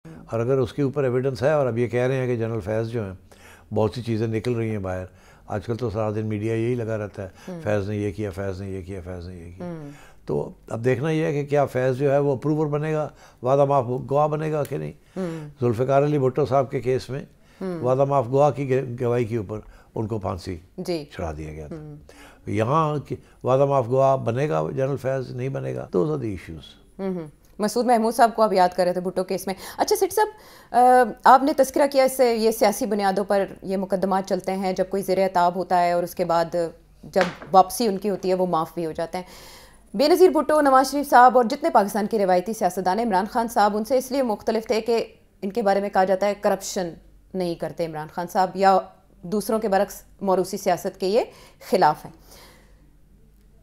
اور اگر اس کے اوپر ایویڈنس ہے، اور اب یہ کہہ رہے ہیں کہ جنرل فیض جو ہیں بہت سی چیزیں نکل رہی ہیں باہر، آج کل تو سارا دن میڈیا یہی لگا رہتا ہے، فیض نے یہ کیا، فیض نے یہ کیا، فیض نے یہ کیا. تو اب دیکھنا یہ ہے کہ کیا فیض جو ہے وہ اپروور بنے گا، وعدہ معاف گواہ بنے گا کہ نہیں. ذوالفقار علی بھٹو صاحب کے کیس میں وعدہ معاف گواہ کی گواہی کے اوپر ان کو پھانسی چڑھا دیا گیا تھا. یہاں وعدہ معاف گواہ بنے گا جنرل فیض، نہیں بنے گا. Those are the issues. Masood Mahmood صاحب کو آپ یاد کر رہے تھے بھٹو کیس میں. اچھا سیٹھی صاحب، آپ نے تذکرہ کیا اس سے یہ سیاسی بنیادوں پر یہ مقدمات چلتے ہیں، جب کوئی زیر عتاب ہوتا ہے اور اس کے بعد جب واپسی ان کی ہوتی ہے وہ معاف بھی ہو جاتے ہیں. بے نظیر بھٹو، نواز شریف صاحب اور جتنے پاکستان کے روایتی سیاستدان، عمران خان صاحب ان سے اس لیے مختلف تھے کہ ان کے بارے میں کہا جاتا ہے کرپشن نہیں کرتے عمران خان صاحب، یا دوسروں کے برعکس موروثی سیاست کے یہ خلاف ہیں.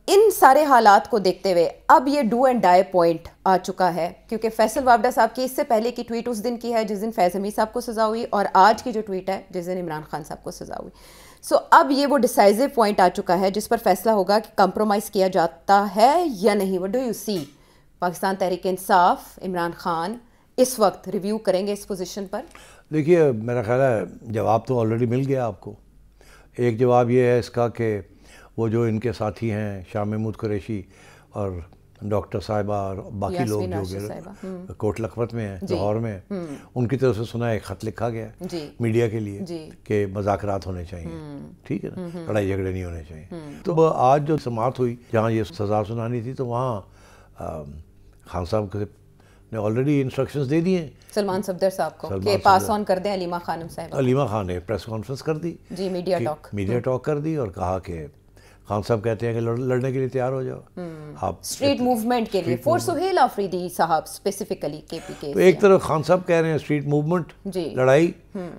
ان سارے حالات کو دیکھتے ہوئے اب یہ ڈو اینڈ ڈائی پوائنٹ آ چکا ہے، کیونکہ فیصل وابڈہ صاحب کی اس سے پہلے کی ٹویٹ اس دن کی ہے جس دن فیض حمید صاحب کو سزا ہوئی، اور آج کی جو ٹویٹ ہے جس دن عمران خان صاحب کو سزا ہوئی. سو اب یہ وہ ڈیسائزو پوائنٹ آ چکا ہے جس پر فیصلہ ہوگا کہ کمپرومائز کیا جاتا ہے یا نہیں. وٹ ڈو یو سی؟ پاکستان تحریک انصاف، عمران خان اس وقت ریویو کریں گے اس پوزیشن پر؟ دیکھیے میرا خیال ہے جواب تو آلریڈی مل گیا آپ کو. ایک جواب یہ ہے اس کا کہ وہ جو ان کے ساتھی ہیں شاہ محمود قریشی اور ڈاکٹر صاحبہ اور باقی لوگ جو کوٹ لکھپت میں ہیں، لاہور میں، ان کی طرف سے سنا ایک خط لکھا گیا میڈیا کے لیے کہ مذاکرات ہونے چاہیے. ٹھیک ہے نا، لڑائی جھگڑے نہیں ہونے چاہیے. تو آج جو سماعت ہوئی جہاں یہ سزا سنانی تھی تو وہاں خان صاحب نے آلریڈی انسٹرکشنز دے دیے سلمان صفدر صاحب کو کہ پاس آن کر دیں علیمہ خانم صاحب. علیمہ خان نے پریس کانفرنس کر دی، جی میڈیا ٹاک کر دی، اور کہا کہ خان صاحب کہتے ہیں کہ لڑنے کے لیے تیار ہو جاؤ آپ اسٹریٹ موومنٹ کے لیے. فور سہیل آفریدی صاحب اسپیسیفکلی کے پی کے. تو ایک طرف خان صاحب کہہ رہے ہیں اسٹریٹ موومنٹ لڑائی،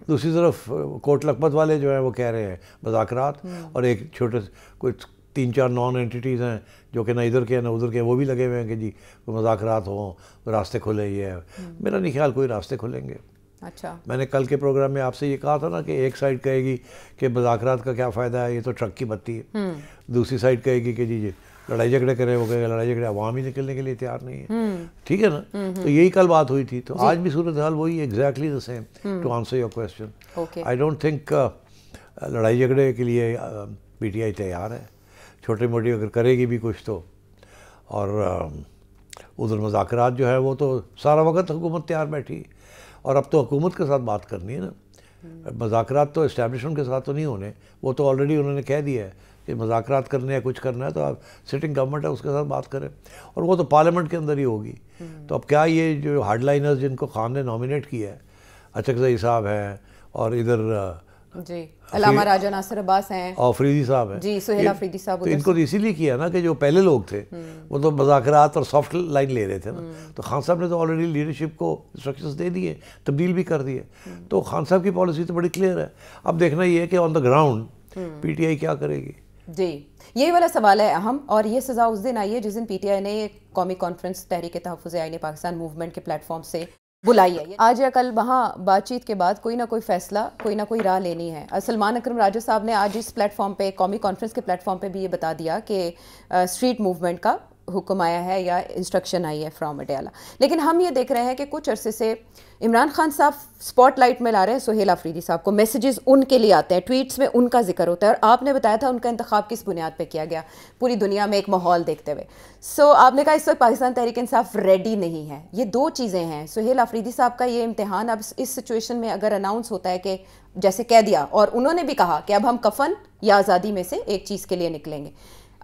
دوسری طرف کوٹ لکھپت والے جو ہیں وہ کہہ رہے ہیں مذاکرات، اور ایک چھوٹے کچھ 3-4 نان اینٹیز ہیں جو کہ نہ ادھر کے نہ ادھر کے، وہ بھی لگے ہوئے ہیں کہ جی مذاکرات ہوں، راستے کھلے. یہ میرا نہیں خیال کوئی راستے کھلیں گے. اچھا، میں نے کل کے پروگرام میں آپ سے یہ کہا تھا نا کہ ایک سائڈ کہے گی کہ مذاکرات کا کیا فائدہ ہے، یہ تو ٹرک کی بتی ہے. دوسری سائڈ کہے گی کہ جی لڑائی جھگڑے کریں، وہ کہے گا لڑائی جھگڑے عوام ہی نکلنے کے لیے تیار نہیں ہے. ٹھیک ہے نا، تو یہی کل بات ہوئی تھی. تو آج بھی صورتحال وہی exactly the same. To answer your question, I don't think لڑائی جھگڑے کے لیے پی ٹی آئی تیار ہے. چھوٹی موٹی اگر کرے گی بھی کچھ تو، اور ادھر مذاکرات جو ہے وہ تو سارا وقت حکومت تیار بیٹھی، اور اب تو حکومت کے ساتھ بات کرنی ہے نا. مذاکرات تو اسٹیبلشمنٹ کے ساتھ تو نہیں ہونے، وہ تو آلریڈی انہوں نے کہہ دیا ہے کہ مذاکرات کرنے ہے، کچھ کرنا ہے تو آپ سٹنگ گورنمنٹ ہے اس کے ساتھ بات کریں، اور وہ تو پارلیمنٹ کے اندر ہی ہوگی. تو اب کیا یہ جو ہارڈ لائنرز جن کو خان نے نامینیٹ کیا ہے، اچکزئی صاحب ہیں، اور ادھر جی علامہ راجہ ناصر عباس ہیں، آفریدی صاحب ہیں، جی سہیل آفریدی صاحب، تو ان کو اسی لیے کیا نا کہ جو پہلے لوگ تھے وہ تو مذاکرات اور سافٹ لائن لے رہے تھے نا. تو خان صاحب نے تو آلریڈی لیڈرشپ کو انسٹرکشنز دے دیے، تبدیل بھی کر دیے. تو خان صاحب کی پالیسی تو بڑی کلیئر ہے. اب دیکھنا یہ ہے کہ آن دا گراؤنڈ پی ٹی آئی کیا کرے گی. جی یہی والا سوال ہے اہم. اور یہ سزا اس دن آئی ہے جس دن پی ٹی آئی نے یہ قومی کانفرنس تحریک تحفظ آئین پاکستان موومنٹ کے پلیٹ فارم سے بلائی ہے. آج یا کل وہاں بات چیت کے بعد کوئی نہ کوئی فیصلہ، کوئی نہ کوئی راہ لینی ہے. سلمان اکرم راجہ صاحب نے آج اس پلیٹ فارم پہ، قومی کانفرنس کے پلیٹ فارم پہ بھی یہ بتا دیا کہ اسٹریٹ موومنٹ کا حکم آیا ہے یا انسٹرکشن آئی ہے فرام اڈیالہ. لیکن ہم یہ دیکھ رہے ہیں کہ کچھ عرصے سے عمران خان صاحب اسپاٹ لائٹ میں لا رہے ہیں سہیل آفریدی صاحب کو. میسیجز ان کے لیے آتے ہیں، ٹویٹس میں ان کا ذکر ہوتا ہے، اور آپ نے بتایا تھا ان کا انتخاب کس بنیاد پہ کیا گیا پوری دنیا میں ایک ماحول دیکھتے ہوئے. سو آپ نے کہا اس وقت پاکستان تحریک انصاف ریڈی نہیں ہے. یہ دو چیزیں ہیں. سہیل آفریدی صاحب کا یہ امتحان اب اس سچویشن میں اگر اناؤنس ہوتا ہے کہ جیسے کہہ دیا، اور انہوں نے بھی کہا کہ اب ہم کفن یا آزادی میں سے ایک چیز کے لیے نکلیں گے،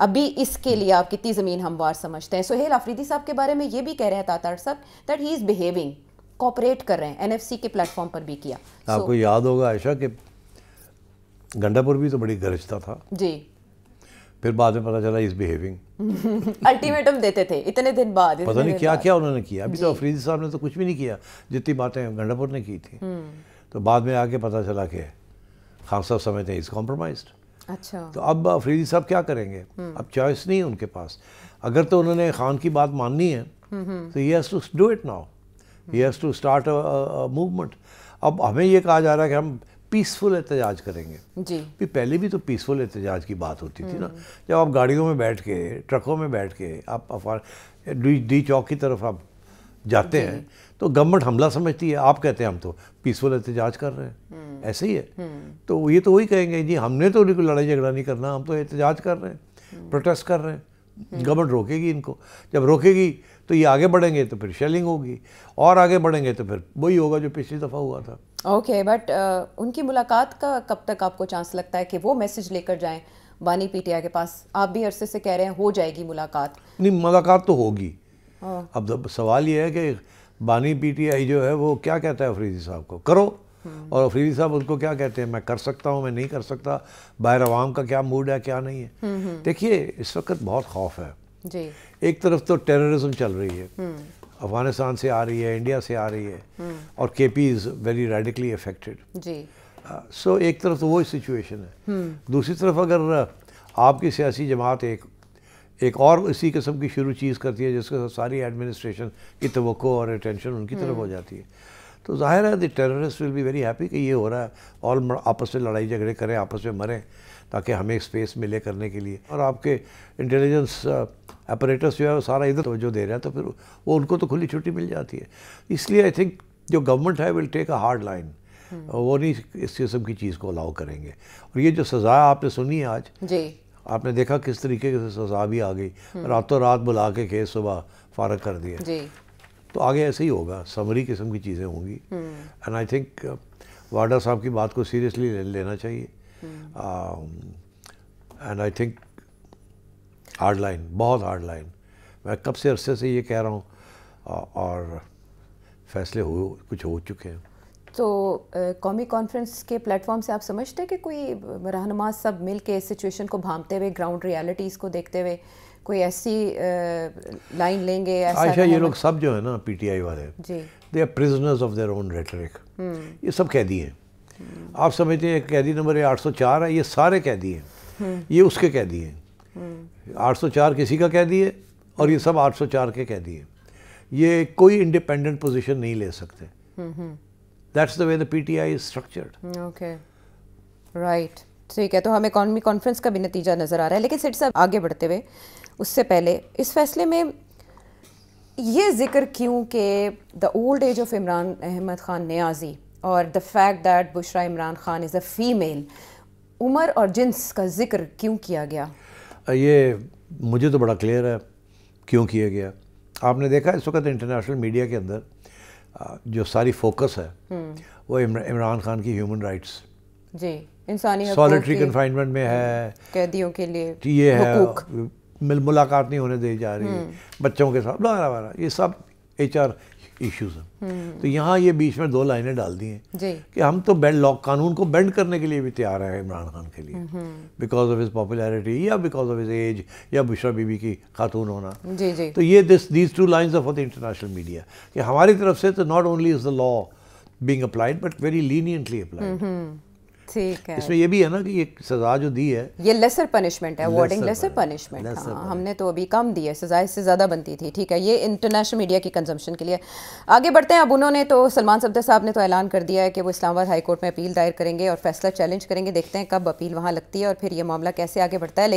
ابھی اس کے لیے آپ کتنی زمین ہموار سمجھتے ہیں؟ سہیل آفریدی صاحب کے بارے میں یہ بھی کہہ رہے ہیں تاتار صاحب that he is behaving, cooperate کر رہے ہیں. این ایف سی کے پلیٹ فارم پر بھی کیا. آپ کو یاد ہوگا عائشہ کہ گنڈا پور بھی تو بڑی گرجتا تھا، جی پھر بعد میں پتہ چلا از بیہیونگ. الٹیمیٹم دیتے تھے اتنے دن بعد، پتہ نہیں کیا کیا انہوں نے کیا. ابھی تو آفریدی صاحب نے تو کچھ بھی نہیں کیا جتنی باتیں گنڈا پور نے کی تھی. تو بعد میں آ کے پتہ چلا کہ خان صاحب سمجھتے ہیں از کمپرومائزڈ. اچھا، تو اب آفریدی صاحب کیا کریں گے؟ اب چوائس نہیں ہے ان کے پاس. اگر تو انہوں نے خان کی بات ماننی ہے تو he has to do it now, he has to start movement. اب ہمیں یہ کہا جا رہا ہے کہ ہم پیسفل احتجاج کریں گے. جی پہلے بھی تو پیسفل احتجاج کی بات ہوتی تھی نا، جب آپ گاڑیوں میں بیٹھ کے، ٹرکوں میں بیٹھ کے آپ ڈی چوک کی طرف آپ جاتے ہیں تو گورنمنٹ حملہ سمجھتی ہے, آپ کہتے ہیں ہم تو پیسفل احتجاج کر رہے ہیں, ایسے ہی ہے. تو یہ تو وہی کہیں گے جی ہم نے تو کوئی لڑائی جھگڑا نہیں کرنا, ہم تو احتجاج کر رہے ہیں, پروٹیسٹ کر رہے ہیں. گورنمنٹ روکے گی ان کو, جب روکے گی تو یہ آگے بڑھیں گے تو پھر شیلنگ ہوگی, اور آگے بڑھیں گے تو پھر وہی ہوگا جو پچھلی دفعہ ہوا تھا. اوکے, بٹ ان کی ملاقات کا کب تک آپ کو چانس لگتا ہے کہ وہ میسج لے کر جائیں بانی پی ٹی آئی کے پاس؟ آپ بھی عرصے سے کہہ رہے ہیں ہو جائے گی ملاقات. نہیں, ملاقات تو ہوگی. اب سوال یہ ہے کہ بانی پی ٹی آئی جو ہے وہ کیا کہتا ہے افریدی صاحب کو کرو, اور افریدی صاحب ان کو کیا کہتے ہیں میں کر سکتا ہوں, میں نہیں کر سکتا, باہر عوام کا کیا موڈ ہے کیا نہیں ہے. دیکھیے اس وقت بہت خوف ہے جی. ایک طرف تو ٹیررزم چل رہی ہے, افغانستان سے آ رہی ہے, انڈیا سے آ رہی ہے, اور کے پی از ویری ریڈیکلی افیکٹڈ. جی. سو ایک طرف تو وہ سچویشن ہے. دوسری طرف اگر آپ کی سیاسی جماعت ایک اور اسی قسم کی شروع چیز کرتی ہے جس کے ساتھ ساری ایڈمنسٹریشن کی توقع اور اٹینشن ان کی طرف ہو جاتی ہے, تو ظاہر ہے the terrorist will be very happy کہ یہ ہو رہا ہے, اور آپس میں لڑائی جھگڑے کریں, آپس میں مریں, تاکہ ہمیں اسپیس ملے کرنے کے لیے. اور آپ کے انٹیلیجنس اپریٹس جو ہے وہ سارا ادھر توجہ دے رہا ہے, تو پھر وہ ان کو تو کھلی چھٹی مل جاتی ہے. اس لیے آئی تھنک جو گورنمنٹ ہے ول ٹیک اے ہارڈ لائن, وہ نہیں اس قسم کی چیز کو الاؤ کریں گے. اور یہ جو سزا آپ نے سنی ہے آج, جی, آپ نے دیکھا کس طریقے سے سزا بھی آ گئی, راتوں رات بلا کے کیس صبح فارغ کر دیا. جی. تو آگے ایسے ہی ہوگا, سمری قسم کی چیزیں ہوں گی. اینڈ آئی تھنک واڈا صاحب کی بات کو سیریسلی لینا چاہیے. And I think hard line, بہت ہارڈ لائن. میں کب سے عرصے سے یہ کہہ رہا ہوں, اور فیصلے کچھ ہو چکے ہیں. تو قومی کانفرنس کے پلیٹ فارم سے آپ سمجھتے کہ کوئی رہنما سب مل کے سچویشن کو بھانپتے ہوئے, گراؤنڈ ریالٹیز کو دیکھتے ہوئے کوئی ایسی لائن لیں گے؟ عائشہ یہ لوگ سب جو ہے نا پی ٹی آئی والے, جی, they are prisoners of their own rhetoric. یہ سب قیدی ہیں. آپ سمجھتے ہیں قیدی نمبر 804 ہے, یہ سارے قیدی ہیں, یہ اس کے قیدی ہیں. 804 کسی کا قیدی ہے, اور یہ سب 804 کے قیدی ہیں. یہ کوئی انڈیپینڈنٹ پوزیشن نہیں لے سکتے. That's the way the PTI is structured. Okay, right. ٹھیک ہے, تو ہمیں قومی کانفرنس کا بھی نتیجہ نظر آ رہا ہے. لیکن سیٹ صاحب آگے بڑھتے ہوئے اس سے پہلے اس فیصلے میں یہ ذکر کیوں کہ the old age of Imran Ahmed Khan Niazi اور the fact that Bushra Imran Khan is a female, عمر اور جنس کا ذکر کیوں کیا گیا؟ یہ مجھے تو بڑا کلیئر ہے کیوں کیا گیا. آپ نے دیکھا اس وقت انٹرنیشنل میڈیا کے اندر جو ساری فوکس ہے وہ عمران خان کی ہیومن رائٹس, جی, انسانی حقوق, سالٹری کنفائنمنٹ میں ہے, قیدیوں کے لیے یہ ہے, ملاقات نہیں ہونے دی جا رہی بچوں کے ساتھ, یہ سب ایچ آر ایشوز ہیں. تو یہاں یہ بیچ میں 2 لائنیں ڈال دی ہیں کہ ہم تو قانون کو بینڈ کرنے کے لیے بھی تیار ہیں عمران خان کے لیے, بیکاز آف ہز پاپولیرٹی یا بیکاز آف ہز ایج یا بشرا بی بی کی خاتون ہونا. تو یہ these 2 lines of the international media کہ ہماری طرف سے تو not only is the law being applied but very leniently applied. ٹھیک ہے, اس میں یہ بھی ہے نا کہ یہ سزا جو دی ہے یہ لیسر پنشمنٹ ہے, وارڈنگ لیسر پنشمنٹ. ہاں, ہم نے تو ابھی کم دی ہے, سزا اس سے زیادہ بنتی تھی. ٹھیک ہے, یہ انٹرنیشنل میڈیا کی کنزمپشن کے لیے. آگے بڑھتے ہیں. اب انہوں نے تو سلمان صفدر صاحب نے تو اعلان کر دیا ہے کہ وہ اسلام آباد ہائی کورٹ میں اپیل دائر کریں گے اور فیصلہ چیلنج کریں گے. دیکھتے ہیں کب اپیل وہاں لگتی ہے اور پھر یہ معاملہ کیسے آگے بڑھتا ہے.